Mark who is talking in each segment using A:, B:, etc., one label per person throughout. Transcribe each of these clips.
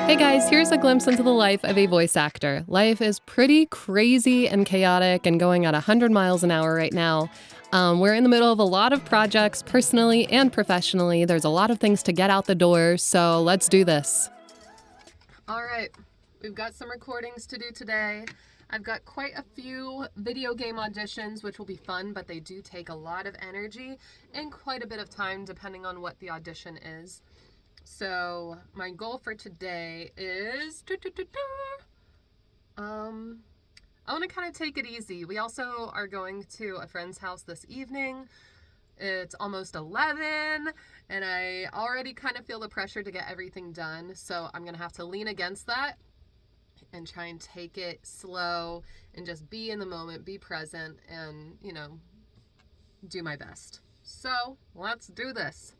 A: Hey guys, here's a glimpse into the life of a voice actor. Life is pretty crazy and chaotic and going at 100 miles an hour right now. We're in the middle of a lot of projects, personally and professionally. There's a lot of things to get out the door, so let's do this. All right, we've got some recordings to do today. I've got quite a few video game auditions, which will be fun, but they do take a lot of energy and quite a bit of time depending on what the audition is. So my goal for today is I want to kind of take it easy. We also are going to a friend's house this evening. It's almost 11 and I already kind of feel the pressure to get everything done. So I'm going to have to lean against that and try and take it slow and just be in the moment, be present, and, do my best. So let's do this.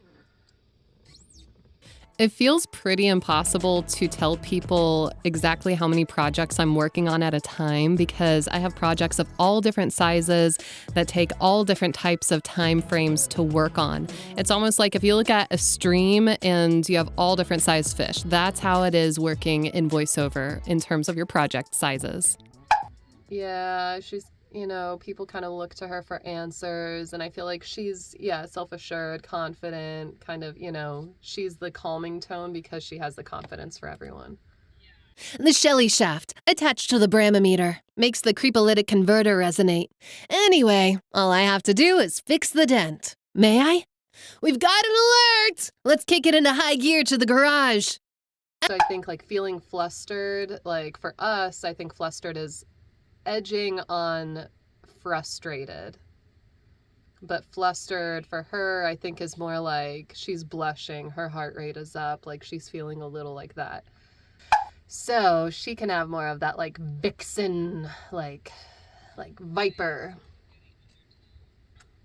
A: It feels pretty impossible to tell people exactly how many projects I'm working on at a time because I have projects of all different sizes that take all different types of time frames to work on. It's almost like if you look at a stream and you have all different sized fish, that's how it is working in voiceover in terms of your project sizes. Yeah, she's people kind of look to her for answers, and I feel like she's, self-assured, confident, kind of, she's the calming tone because she has the confidence for everyone.
B: The Shelley shaft, attached to the brammometer, makes the crepolytic converter resonate. Anyway, all I have to do is fix the dent. May I? We've got an alert! Let's kick it into high gear to the garage.
A: So I think, feeling flustered, for us, I think flustered is edging on frustrated, but flustered for her I think is more like she's blushing, her heart rate is up, she's feeling a little like that, so she can have more of that vixen, like viper.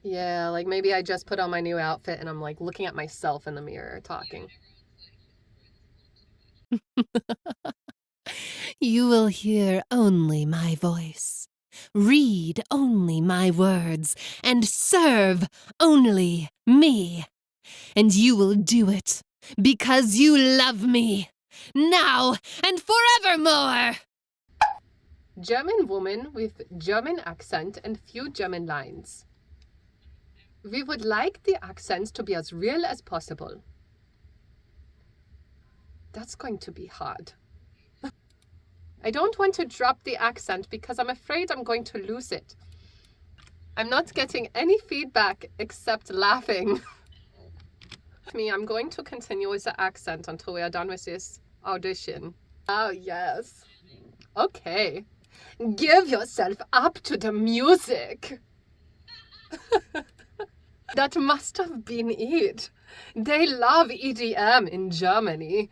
A: Yeah, maybe I just put on my new outfit and I'm looking at myself in the mirror talking.
B: You will hear only my voice, read only my words, and serve only me. And you will do it because you love me, now and forevermore.
A: German woman with German accent and few German lines. We would like the accents to be as real as possible. That's going to be hard. I don't want to drop the accent because I'm afraid I'm going to lose it. I'm not getting any feedback except laughing. I'm going to continue with the accent until we are done with this audition. Oh, yes. Okay. Give yourself up to the music. That must have been it. They love EDM in Germany.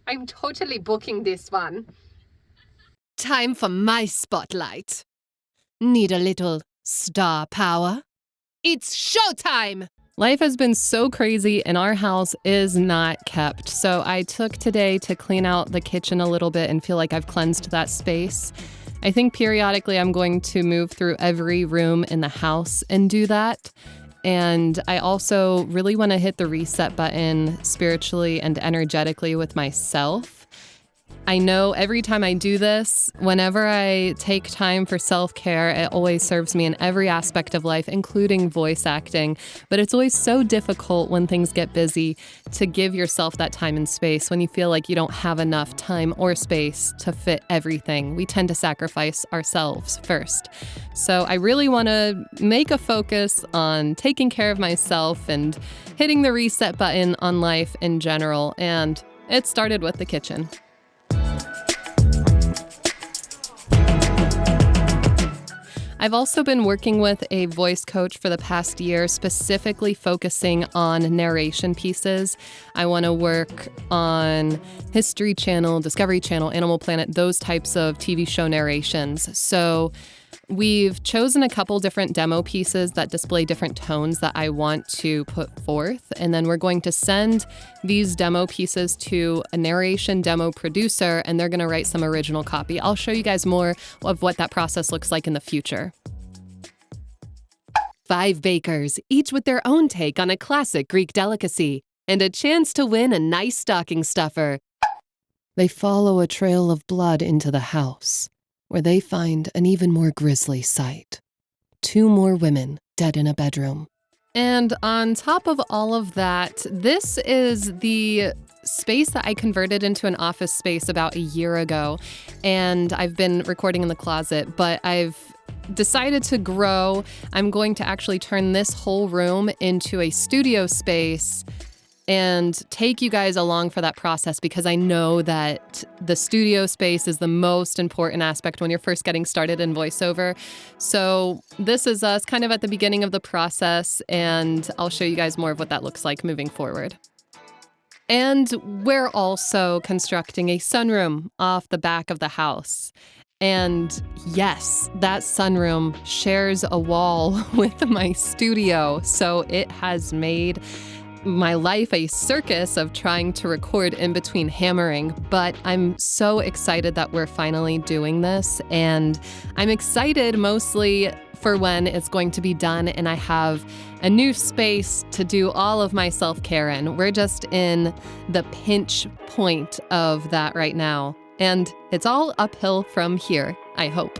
A: I'm totally booking this one.
B: Time for my spotlight. Need a little star power? It's showtime!
A: Life has been so crazy and our house is not kept. So I took today to clean out the kitchen a little bit and feel like I've cleansed that space. I think periodically I'm going to move through every room in the house and do that. And I also really want to hit the reset button spiritually and energetically with myself. I know every time I do this, whenever I take time for self-care, it always serves me in every aspect of life, including voice acting. But it's always so difficult when things get busy to give yourself that time and space when you feel like you don't have enough time or space to fit everything. We tend to sacrifice ourselves first. So I really want to make a focus on taking care of myself and hitting the reset button on life in general. And it started with the kitchen. I've also been working with a voice coach for the past year, specifically focusing on narration pieces. I want to work on History Channel, Discovery Channel, Animal Planet, those types of TV show narrations. So we've chosen a couple different demo pieces that display different tones that I want to put forth. And then we're going to send these demo pieces to a narration demo producer, and they're going to write some original copy. I'll show you guys more of what that process looks like in the future.
B: 5 bakers, each with their own take on a classic Greek delicacy.
A: and a chance to win a nice stocking stuffer. They follow a trail of blood into the house, where they find an even more grisly sight. 2 more women dead in a bedroom. And on top of all of that, this is the space that I converted into an office space about a year ago. And I've been recording in the closet, but I've decided to grow. I'm going to actually turn this whole room into a studio space and take you guys along for that process, because I know that the studio space is the most important aspect when you're first getting started in voiceover. So this is us kind of at the beginning of the process, and I'll show you guys more of what that looks like moving forward. And we're also constructing a sunroom off the back of the house. And yes, that sunroom shares a wall with my studio, so it has made my life a circus of trying to record in between hammering, but I'm so excited that we're finally doing this, and I'm excited mostly for when it's going to be done and I have a new space to do all of my self-care in. We're just in the pinch point of that right now, and it's all uphill from here, I hope.